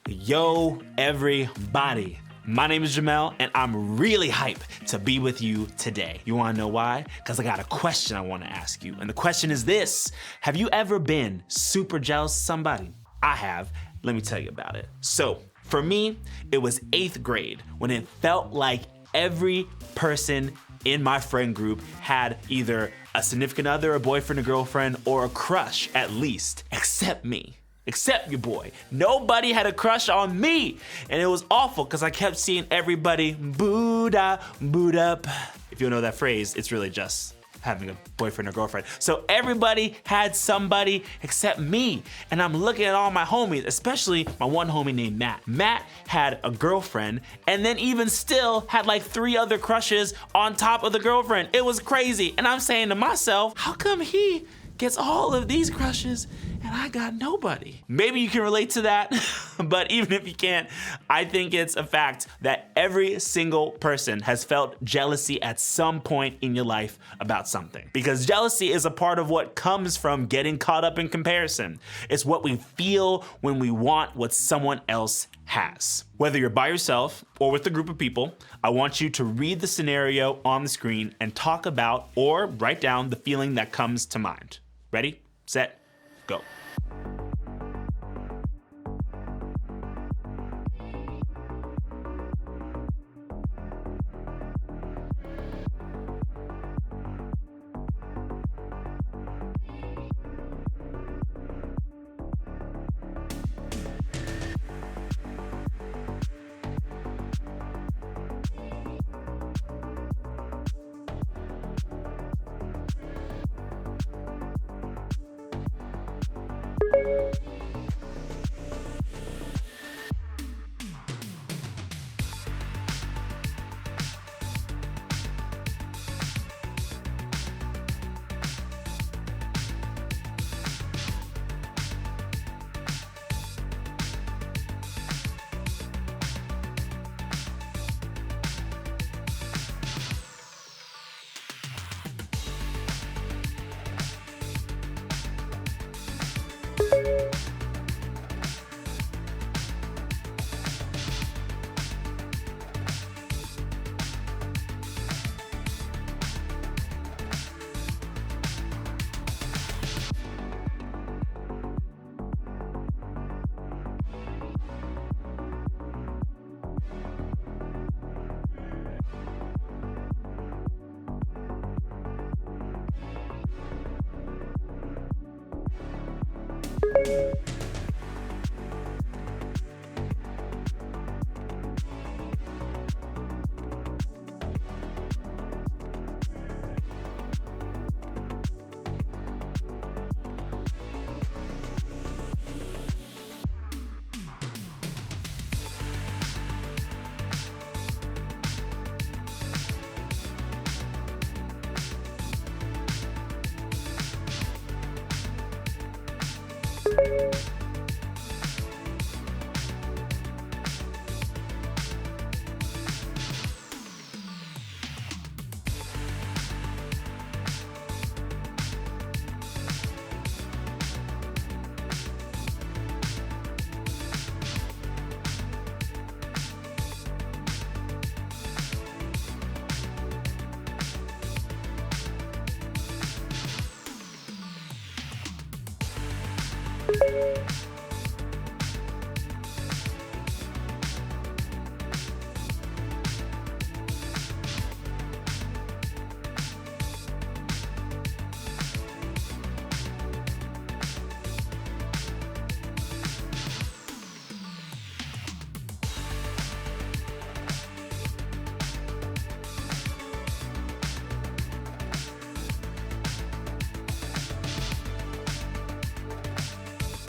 Yo, everybody. My name is Jamel, and I'm really hyped to be with you today. You wanna know why? Because I got a question I wanna ask you. And the question is this: have you ever been super jealous of somebody? I have. Let me tell you about it. So, for me, it was 8th grade when it felt like every person in my friend group had either a significant other, a boyfriend, a girlfriend, or a crush at least, except me. Except your boy. Nobody had a crush on me. And it was awful because I kept seeing everybody boot up. If you know that phrase, it's really just having a boyfriend or girlfriend. So everybody had somebody except me. And I'm looking at all my homies, especially my one homie named Matt. Matt had a girlfriend and then even still had like 3 other crushes on top of the girlfriend. It was crazy. And I'm saying to myself, how come he gets all of these crushes and I got nobody? Maybe you can relate to that, but even if you can't, I think it's a fact that every single person has felt jealousy at some point in your life about something. Because jealousy is a part of what comes from getting caught up in comparison. It's what we feel when we want what someone else has. Whether you're by yourself or with a group of people, I want you to read the scenario on the screen and talk about or write down the feeling that comes to mind. Ready, set, go.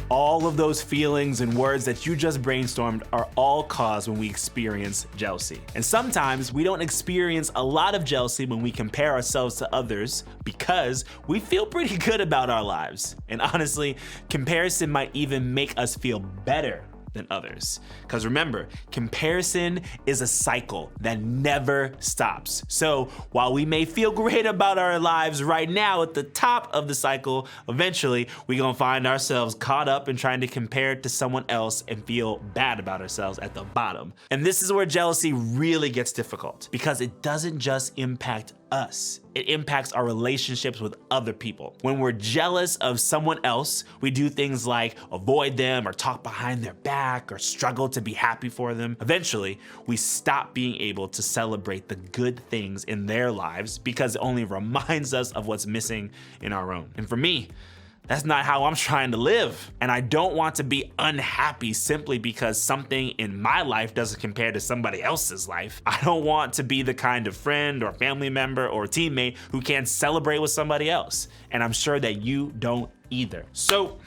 All of those feelings and words that you just brainstormed are all caused when we experience jealousy. And sometimes we don't experience a lot of jealousy when we compare ourselves to others because we feel pretty good about our lives. And honestly, comparison might even make us feel better than others. Because remember, comparison is a cycle that never stops. So while we may feel great about our lives right now at the top of the cycle, eventually we're gonna find ourselves caught up in trying to compare to someone else and feel bad about ourselves at the bottom. And this is where jealousy really gets difficult, because it doesn't just impact us. It impacts our relationships with other people. When we're jealous of someone else, we do things like avoid them or talk behind their back or struggle to be happy for them. Eventually, we stop being able to celebrate the good things in their lives because it only reminds us of what's missing in our own. And for me, that's not how I'm trying to live. And I don't want to be unhappy simply because something in my life doesn't compare to somebody else's life. I don't want to be the kind of friend or family member or teammate who can't celebrate with somebody else. And I'm sure that you don't either. So,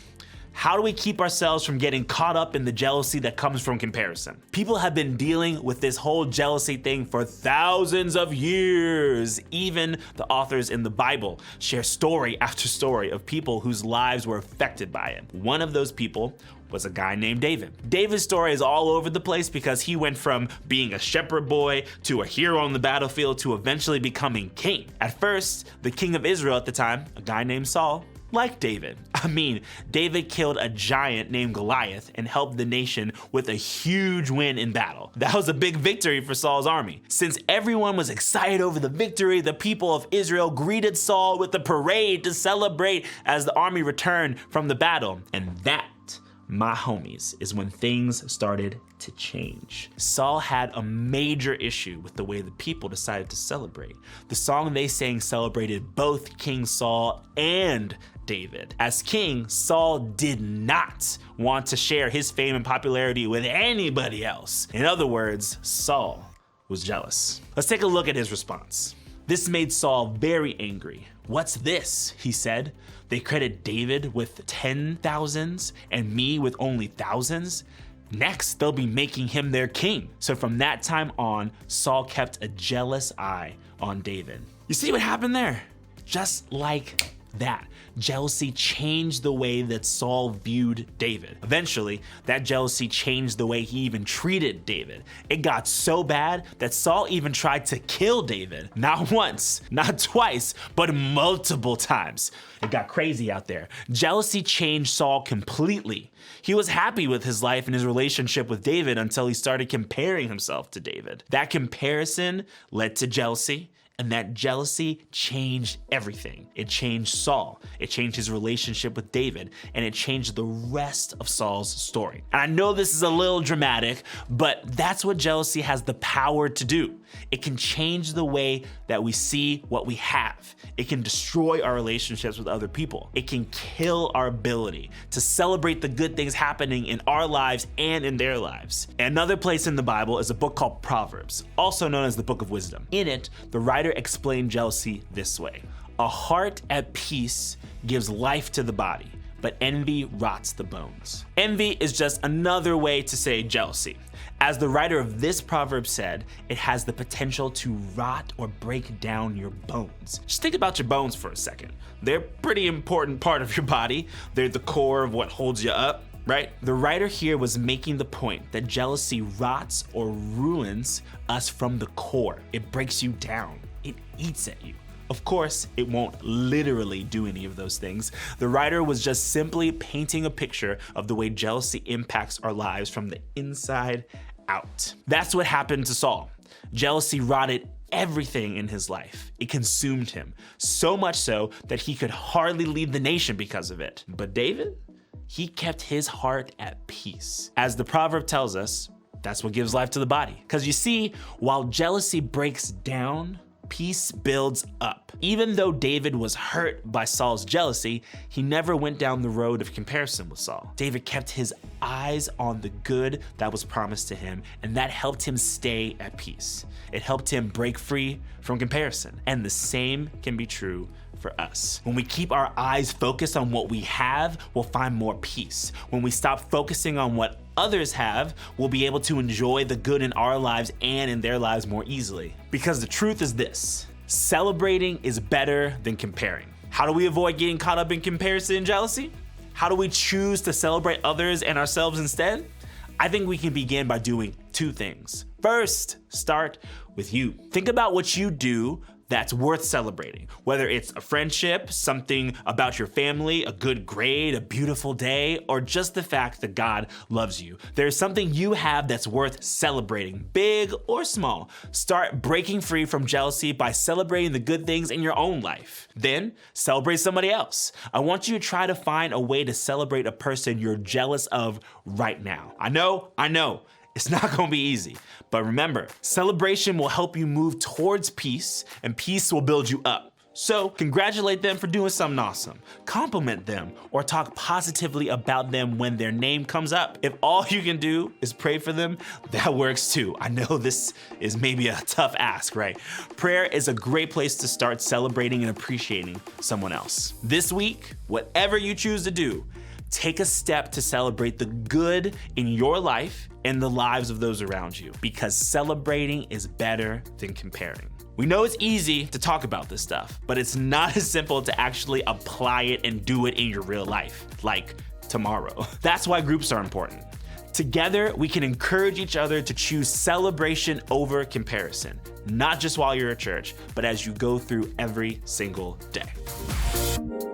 how do we keep ourselves from getting caught up in the jealousy that comes from comparison? People have been dealing with this whole jealousy thing for thousands of years. Even the authors in the Bible share story after story of people whose lives were affected by it. One of those people was a guy named David. David's story is all over the place because he went from being a shepherd boy to a hero on the battlefield to eventually becoming king. At first, the king of Israel at the time, a guy named Saul, like David. I mean, David killed a giant named Goliath and helped the nation with a huge win in battle. That was a big victory for Saul's army. Since everyone was excited over the victory, the people of Israel greeted Saul with a parade to celebrate as the army returned from the battle. And that, my homies, is when things started to change. Saul had a major issue with the way the people decided to celebrate. The song they sang celebrated both King Saul and David. As king, Saul did not want to share his fame and popularity with anybody else. In other words, Saul was jealous. Let's take a look at his response. This made Saul very angry. "What's this?" he said. "They credit David with 10,000s and me with only thousands? Next, they'll be making him their king." So from that time on, Saul kept a jealous eye on David. You see what happened there? Just like that, jealousy changed the way that Saul viewed David. Eventually, that jealousy changed the way he even treated David. It got so bad that Saul even tried to kill David. Not once, not twice, but multiple times. It got crazy out there. Jealousy changed Saul completely. He was happy with his life and his relationship with David until he started comparing himself to David. That comparison led to jealousy. And that jealousy changed everything. It changed Saul, it changed his relationship with David, and it changed the rest of Saul's story. And I know this is a little dramatic, but that's what jealousy has the power to do. It can change the way that we see what we have. It can destroy our relationships with other people. It can kill our ability to celebrate the good things happening in our lives and in their lives. Another place in the Bible is a book called Proverbs, also known as the Book of Wisdom. In it, the writer explained jealousy this way: "A heart at peace gives life to the body, but envy rots the bones." Envy is just another way to say jealousy. As the writer of this proverb said, it has the potential to rot or break down your bones. Just think about your bones for a second. They're a pretty important part of your body. They're the core of what holds you up, right? The writer here was making the point that jealousy rots or ruins us from the core. It breaks you down. It eats at you. Of course, it won't literally do any of those things. The writer was just simply painting a picture of the way jealousy impacts our lives from the inside out. That's what happened to Saul. Jealousy rotted everything in his life. It consumed him, so much so that he could hardly leave the nation because of it. But David, he kept his heart at peace. As the proverb tells us, that's what gives life to the body. Because you see, while jealousy breaks down, peace builds up. Even though David was hurt by Saul's jealousy, he never went down the road of comparison with Saul. David kept his eyes on the good that was promised to him, and that helped him stay at peace. It helped him break free from comparison. And the same can be true for us. When we keep our eyes focused on what we have, we'll find more peace. When we stop focusing on what others have, we'll be able to enjoy the good in our lives and in their lives more easily. Because the truth is this: celebrating is better than comparing. How do we avoid getting caught up in comparison and jealousy? How do we choose to celebrate others and ourselves instead? I think we can begin by doing two things. First, start with you. Think about what you do that's worth celebrating. Whether it's a friendship, something about your family, a good grade, a beautiful day, or just the fact that God loves you. There's something you have that's worth celebrating, big or small. Start breaking free from jealousy by celebrating the good things in your own life. Then celebrate somebody else. I want you to try to find a way to celebrate a person you're jealous of right now. I know. It's not gonna be easy, but remember, celebration will help you move towards peace, and peace will build you up. So congratulate them for doing something awesome. Compliment them or talk positively about them when their name comes up. If all you can do is pray for them, that works too. I know this is maybe a tough ask, right? Prayer is a great place to start celebrating and appreciating someone else. This week, whatever you choose to do, take a step to celebrate the good in your life and the lives of those around you, because celebrating is better than comparing. We know it's easy to talk about this stuff, but it's not as simple to actually apply it and do it in your real life, like tomorrow. That's why groups are important. Together, we can encourage each other to choose celebration over comparison, not just while you're at church, but as you go through every single day.